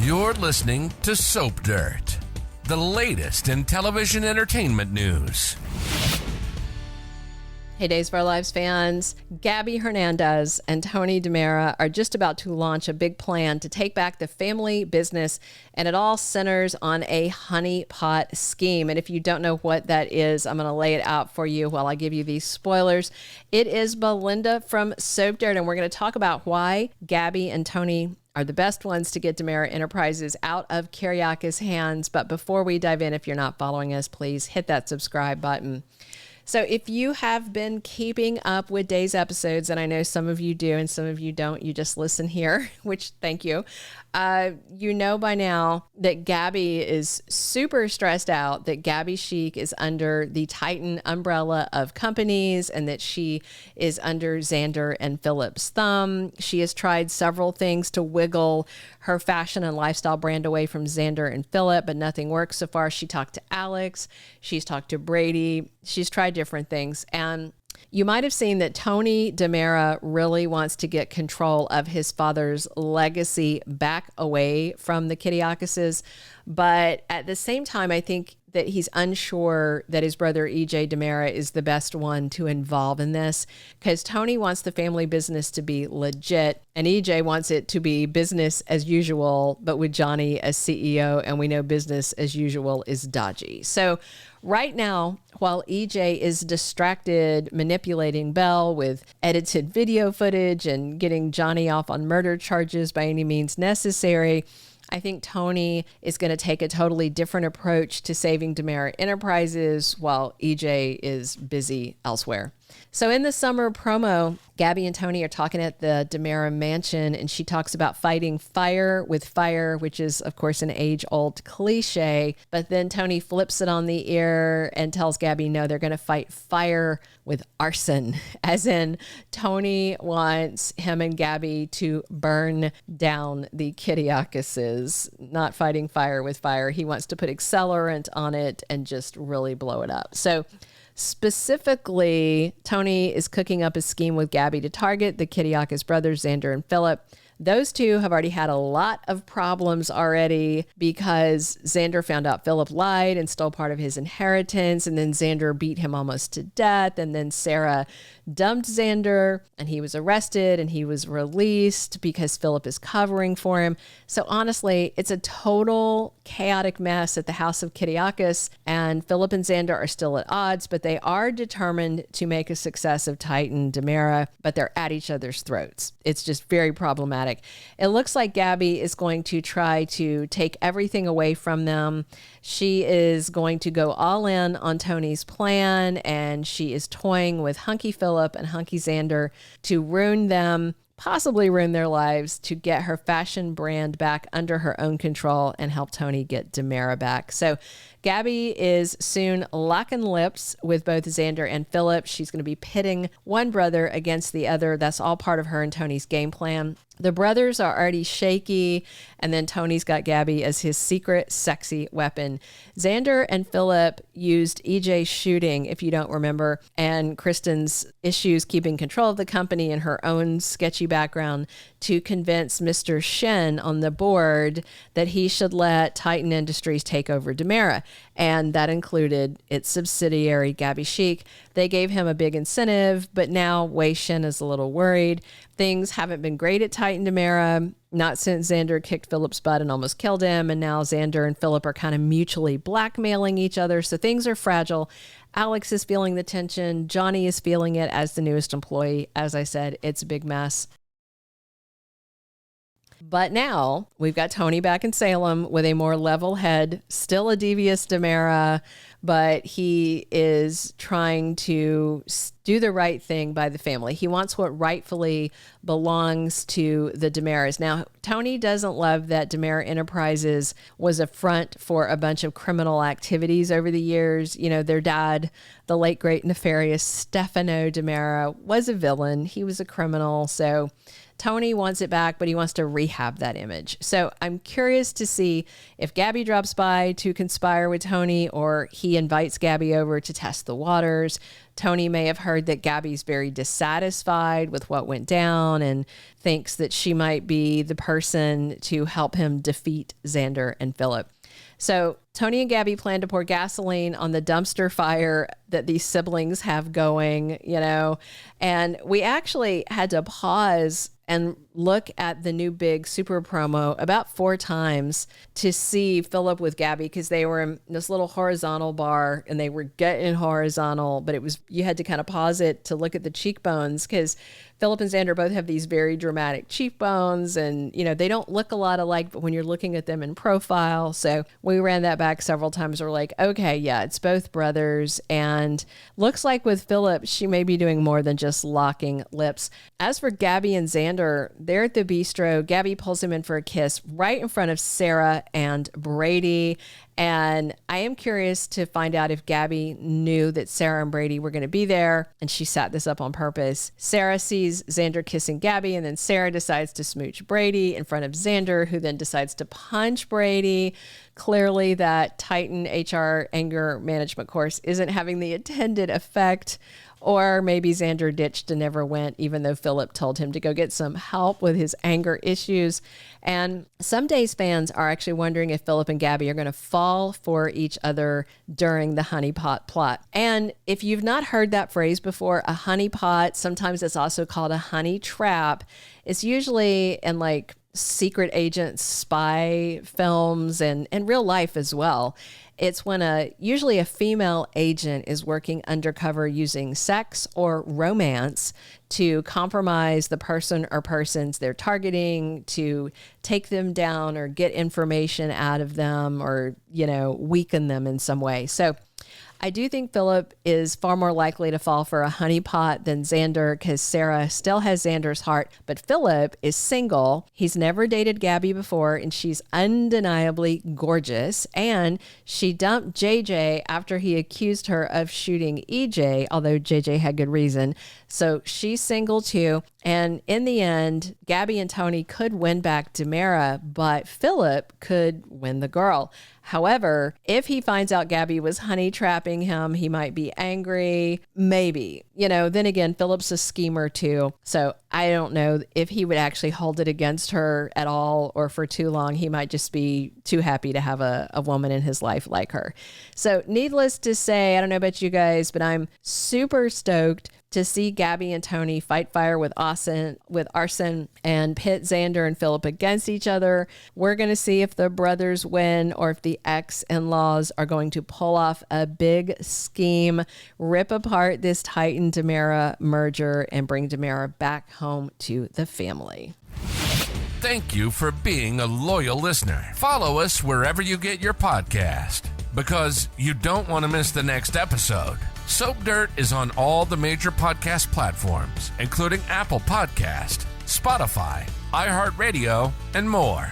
You're listening to Soap Dirt, the latest in television entertainment news. Hey, Days of Our Lives fans. Gabi Hernandez and Tony DiMera are just about to launch a big plan to take back the family business, and it all centers on a honeypot scheme. And if you don't know what that is, I'm going to lay it out for you while I give you these spoilers. It is Belinda from Soap Dirt, and we're going to talk about why Gabi and Tony are the best ones to get DiMera Enterprises out of Kiriakis' hands. But before we dive in, if you're not following us, please hit that subscribe button. So if you have been keeping up with Days episodes, and I know some of you do and some of you don't, you just listen here, which thank you. You know by now that Gabi is super stressed out, that Gabi Chic is under the Titan umbrella of companies and that she is under Xander and Phillip's thumb. She has tried several things to wiggle her fashion and lifestyle brand away from Xander and Phillip, but nothing works so far. She talked to Alex. She's talked to Brady. She's tried different things. And you might have seen that Tony DiMera really wants to get control of his father's legacy back away from the Kiriakises. But at the same time, I think that he's unsure that his brother EJ DiMera is the best one to involve in this, because Tony wants the family business to be legit and EJ wants it to be business as usual, but with Johnny as CEO, and we know business as usual is dodgy. So right now, while EJ is distracted manipulating Belle with edited video footage and getting Johnny off on murder charges by any means necessary, I think Tony is going to take a totally different approach to saving DiMera Enterprises while EJ is busy elsewhere. So in the summer promo, Gabi and Tony are talking at the DiMera mansion, and she talks about fighting fire with fire, which is, of course, an age-old cliche. But then Tony flips it on the ear and tells Gabi, no, they're going to fight fire with arson, as in Tony wants him and Gabi to burn down the Kiriakises, not fighting fire with fire. He wants to put accelerant on it and just really blow it up. So specifically, Tony is cooking up a scheme with Gabi to target the Kiriakis brothers, Xander and Phillip. Those two have already had a lot of problems already because Xander found out Phillip lied and stole part of his inheritance, and then Xander beat him almost to death, and then Sarah dumped Xander, and he was arrested and he was released because Phillip is covering for him. So honestly, it's a total chaotic mess at the house of Kiriakis, and Phillip and Xander are still at odds, but they are determined to make a success of Titan DiMera, but they're at each other's throats. It's just very problematic. It looks like Gabi is going to try to take everything away from them. She is going to go all in on Tony's plan, and she is toying with Hunky Phillip and Hunky Xander to ruin them, possibly ruin their lives, to get her fashion brand back under her own control and help Tony get DiMera back. So Gabi is soon locking lips with both Xander and Phillip. She's going to be pitting one brother against the other. That's all part of her and Tony's game plan. The brothers are already shaky, and then Tony's got Gabi as his secret sexy weapon. Xander and Phillip used EJ's shooting, if you don't remember, and Kristen's issues keeping control of the company and her own sketchy background to convince Mr. Shen on the board that he should let Titan Industries take over DiMera. And that included its subsidiary, Gabi Chic. They gave him a big incentive, but now Wei Shen is a little worried. Things haven't been great at Titan DiMera, not since Xander kicked Phillip's butt and almost killed him. And now Xander and Phillip are kind of mutually blackmailing each other. So things are fragile. Alex is feeling the tension. Johnny is feeling it as the newest employee. As I said, it's a big mess. But now we've got Tony back in Salem with a more level head, still a devious DiMera, but he is trying to do the right thing by the family. He wants what rightfully belongs to the DiMeras. Now, Tony doesn't love that DiMera Enterprises was a front for a bunch of criminal activities over the years. You know, their dad, the late, great, nefarious Stefano DiMera, was a villain. He was a criminal. So Tony wants it back, but he wants to rehab that image. So I'm curious to see if Gabi drops by to conspire with Tony, or he invites Gabi over to test the waters. Tony may have heard that Gabi's very dissatisfied with what went down and thinks that she might be the person to help him defeat Xander and Phillip. So Tony and Gabi plan to pour gasoline on the dumpster fire that these siblings have going, and we actually had to pause and look at the new big super promo about 4 times to see Phillip with Gabi, because they were in this little horizontal bar and they were getting horizontal, but you had to kind of pause it to look at the cheekbones, because Phillip and Xander both have these very dramatic cheekbones and, they don't look a lot alike, but when you're looking at them in profile. So we ran that back several times. We're like, okay, yeah, it's both brothers. And looks like with Phillip, she may be doing more than just locking lips. As for Gabi and Xander, they're at the bistro. Gabi pulls him in for a kiss right in front of Sarah and Brady. And I am curious to find out if Gabi knew that Sarah and Brady were going to be there, and she set this up on purpose. Sarah sees Xander kissing Gabi, and then Sarah decides to smooch Brady in front of Xander, who then decides to punch Brady. Clearly, that Titan HR anger management course isn't having the intended effect. Or maybe Xander ditched and never went, even though Phillip told him to go get some help with his anger issues. And some days fans are actually wondering if Phillip and Gabi are going to fall for each other during the honeypot plot. And if you've not heard that phrase before, a honeypot, sometimes it's also called a honey trap. It's usually in like secret agent spy films and real life as well. It's when usually a female agent is working undercover using sex or romance to compromise the person or persons they're targeting, to take them down or get information out of them or, weaken them in some way. So I do think Phillip is far more likely to fall for a honeypot than Xander, because Sarah still has Xander's heart, but Phillip is single. He's never dated Gabi before, and she's undeniably gorgeous. And she dumped JJ after he accused her of shooting EJ, although JJ had good reason. So she's single too. And in the end, Gabi and Tony could win back DiMera, but Phillip could win the girl. However, if he finds out Gabi was honey trapping him, he might be angry. Maybe. Then again, Phillip's a schemer too. So I don't know if he would actually hold it against her at all or for too long. He might just be too happy to have a woman in his life like her. So needless to say, I don't know about you guys, but I'm super stoked to see Gabi and Tony fight fire with arson and pit Xander and Phillip against each other. We're going to see if the brothers win or if the ex-in-laws are going to pull off a big scheme, rip apart this Titan DiMera merger, and bring DiMera back home to the family. Thank you for being a loyal listener. Follow us wherever you get your podcast, because you don't want to miss the next episode. Soap Dirt is on all the major podcast platforms, including Apple Podcast, Spotify, iHeartRadio, and more.